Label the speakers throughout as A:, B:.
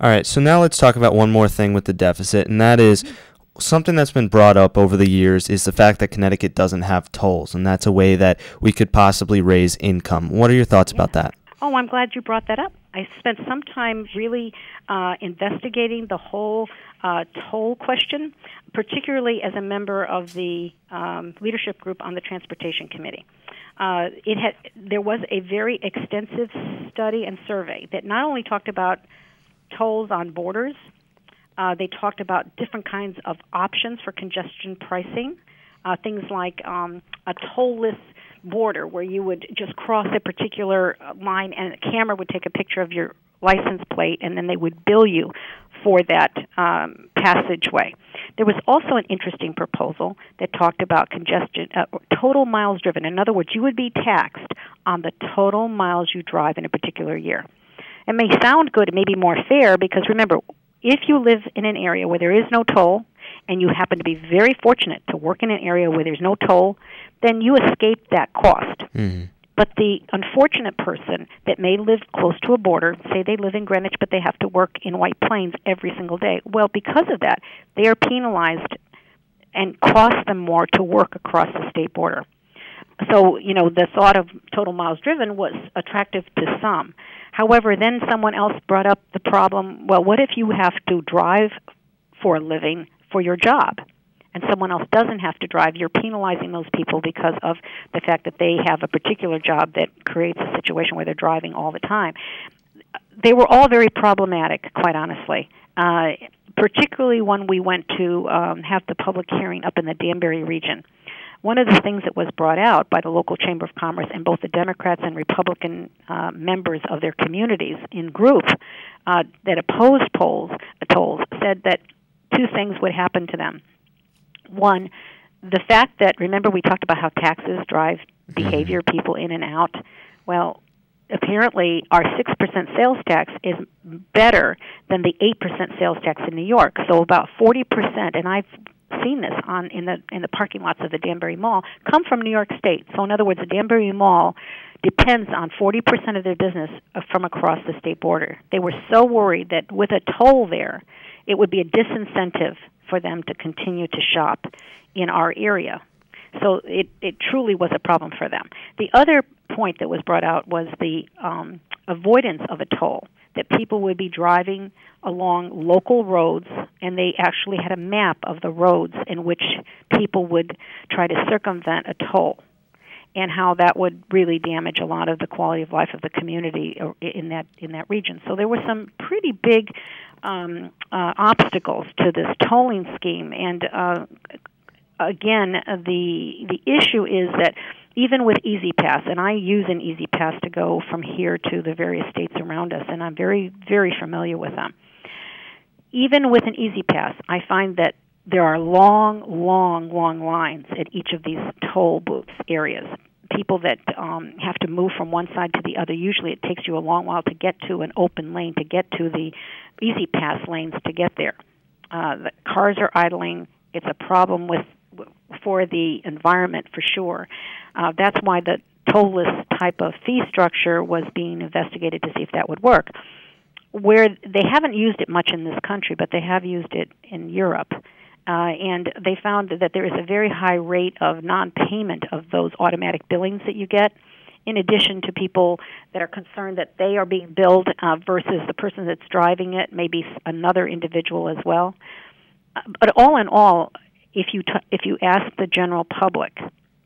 A: All right, so now let's talk about one more thing with the deficit, and that is something that's been brought up over the years is the fact that Connecticut doesn't have tolls, and that's a way that we could possibly raise income. What are your thoughts about that?
B: Oh, I'm glad you brought that up. I spent some time really investigating the whole toll question, particularly as a member of the leadership group on the Transportation Committee. There was a very extensive study and survey that not only talked about tolls on borders, they talked about different kinds of options for congestion pricing, things like a toll-less border where you would just cross a particular line and a camera would take a picture of your license plate and then they would bill you for that passageway. There was also an interesting proposal that talked about congestion, total miles driven. In other words, you would be taxed on the total miles you drive in a particular year. It may sound good, it may be more fair, because remember, if you live in an area where there is no toll, and you happen to be very fortunate to work in an area where there's no toll, then you escape that cost. Mm-hmm. But the unfortunate person that may live close to a border, say they live in Greenwich, but they have to work in White Plains every single day, well, because of that, they are penalized and cost them more to work across the state border. So, the thought of total miles driven was attractive to some. However, then someone else brought up the problem, well, what if you have to drive for a living for your job, and someone else doesn't have to drive? You're penalizing those people because of the fact that they have a particular job that creates a situation where they're driving all the time. They were all very problematic, quite honestly, particularly when we went to have the public hearing up in the Danbury region. One of the things that was brought out by the local Chamber of Commerce and both the Democrats and Republican members of their communities in group that opposed tolls said that two things would happen to them. One, the fact that, remember we talked about how taxes drive behavior, people in and out. Well, apparently our 6% sales tax is better than the 8% sales tax in New York. So about 40%, and I've seen this in the parking lots of the Danbury Mall, come from New York State. So in other words, the Danbury Mall depends on 40% of their business from across the state border. They were so worried that with a toll there, it would be a disincentive for them to continue to shop in our area. So it truly was a problem for them. The other point that was brought out was the avoidance of a toll, that people would be driving along local roads, and they actually had a map of the roads in which people would try to circumvent a toll, and how that would really damage a lot of the quality of life of the community in that region. So there were some pretty big obstacles to this tolling scheme, and again, the issue is that even with Easy Pass, and I use an Easy Pass to go from here to the various states around us, and I'm very, very familiar with them. Even with an Easy Pass, I find that there are long lines at each of these toll booths areas. People that have to move from one side to the other. Usually it takes you a long while to get to an open lane, to get to the Easy Pass lanes to get there. The cars are idling. It's a problem for the environment for sure. That's why the toll-less type of fee structure was being investigated to see if that would work. Where they haven't used it much in this country, but they have used it in Europe. And they found that there is a very high rate of non-payment of those automatic billings that you get, in addition to people that are concerned that they are being billed versus the person that's driving it, maybe another individual as well. But all in all, if you ask the general public,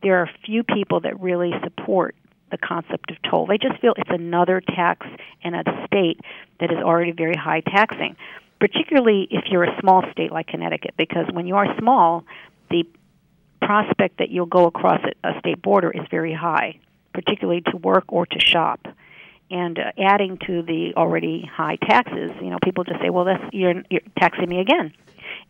B: there are few people that really support the concept of toll. They just feel it's another tax in a state that is already very high taxing, particularly if you're a small state like Connecticut, because when you are small, the prospect that you'll go across a state border is very high, particularly to work or to shop. And adding to the already high taxes, people just say, well, you're taxing me again.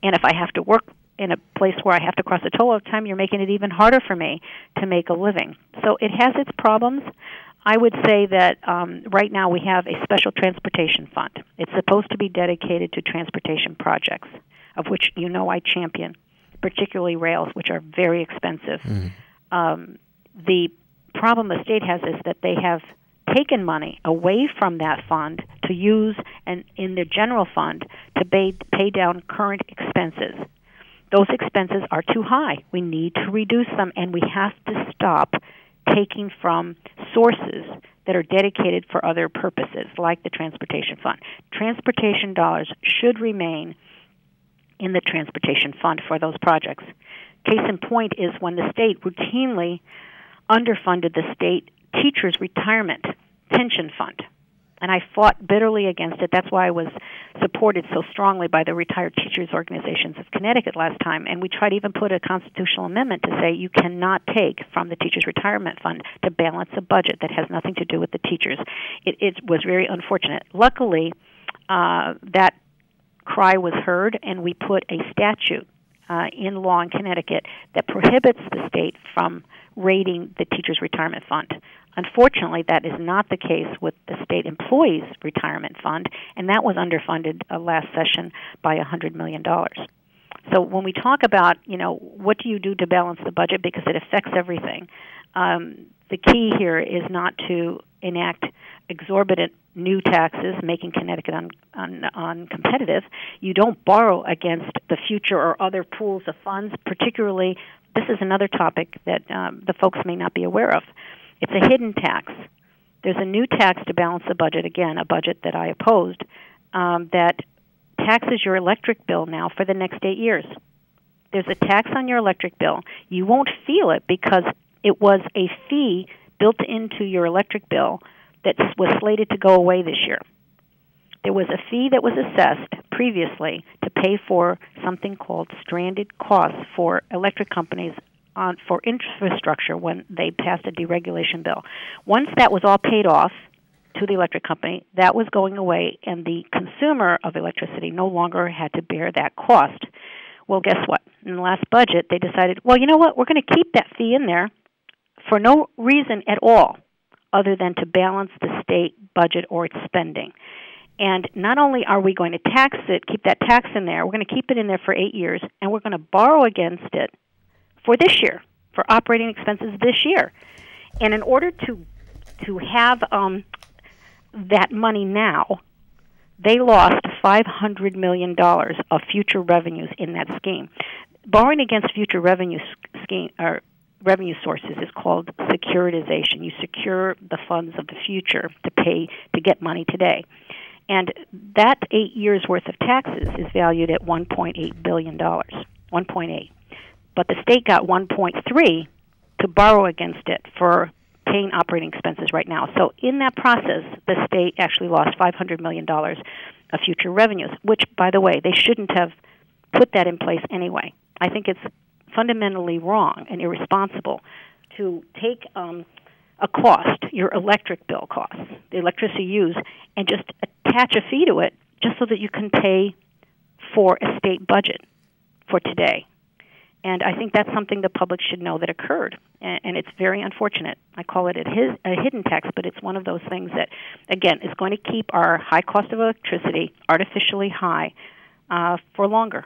B: And if I have to work in a place where I have to cross a toll all the time, you're making it even harder for me to make a living. So it has its problems. I would say that right now we have a special transportation fund. It's supposed to be dedicated to transportation projects, of which I champion, particularly rails, which are very expensive. Mm-hmm. The problem the state has is that they have taken money away from that fund to use and in their general fund to pay down current expenses. Those expenses are too high. We need to reduce them, and we have to stop taking from sources that are dedicated for other purposes, like the transportation fund. Transportation dollars should remain in the transportation fund for those projects. Case in point is when the state routinely underfunded the state teachers' retirement pension fund. And I fought bitterly against it. That's why I was supported so strongly by the retired teachers' organizations of Connecticut last time. And we tried to even put a constitutional amendment to say you cannot take from the teachers' retirement fund to balance a budget that has nothing to do with the teachers. It was very unfortunate. Luckily, that cry was heard, and we put a statute in law in Connecticut that prohibits the state from raiding the teachers' retirement fund. Unfortunately, that is not the case with the state employees' retirement fund, and that was underfunded last session by $100 million. So when we talk about, what do you do to balance the budget, because it affects everything, the key here is not to enact exorbitant new taxes, making Connecticut uncompetitive. You don't borrow against the future or other pools of funds, particularly, this is another topic that the folks may not be aware of. It's a hidden tax. There's a new tax to balance the budget, again, a budget that I opposed, that taxes your electric bill now for the next 8 years. There's a tax on your electric bill. You won't feel it because it was a fee built into your electric bill that was slated to go away this year. There was a fee that was assessed previously to pay for something called stranded costs for electric companies for infrastructure when they passed a deregulation bill. Once that was all paid off to the electric company, that was going away, and the consumer of electricity no longer had to bear that cost. Well, guess what? In the last budget, they decided, well, you know what? We're going to keep that fee in there for no reason at all other than to balance the state budget or its spending. And not only are we going to tax it, keep that tax in there, we're going to keep it in there for 8 years, and we're going to borrow against it for this year, for operating expenses this year. And in order to have that money now, they lost $500 million of future revenues in that scheme. Borrowing against future revenue sources is called securitization. You secure the funds of the future to get money today. And that 8 years' worth of taxes is valued at $1.8 billion, 1.8. But the state got 1.3 to borrow against it for paying operating expenses right now. So in that process, the state actually lost $500 million of future revenues, which, by the way, they shouldn't have put that in place anyway. I think it's fundamentally wrong and irresponsible to take a cost, your electric bill costs, the electricity used, and just attach a fee to it just so that you can pay for a state budget for today. And I think that's something the public should know that occurred, and it's very unfortunate. I call it a hidden tax, but it's one of those things that, again, is going to keep our high cost of electricity artificially high for longer.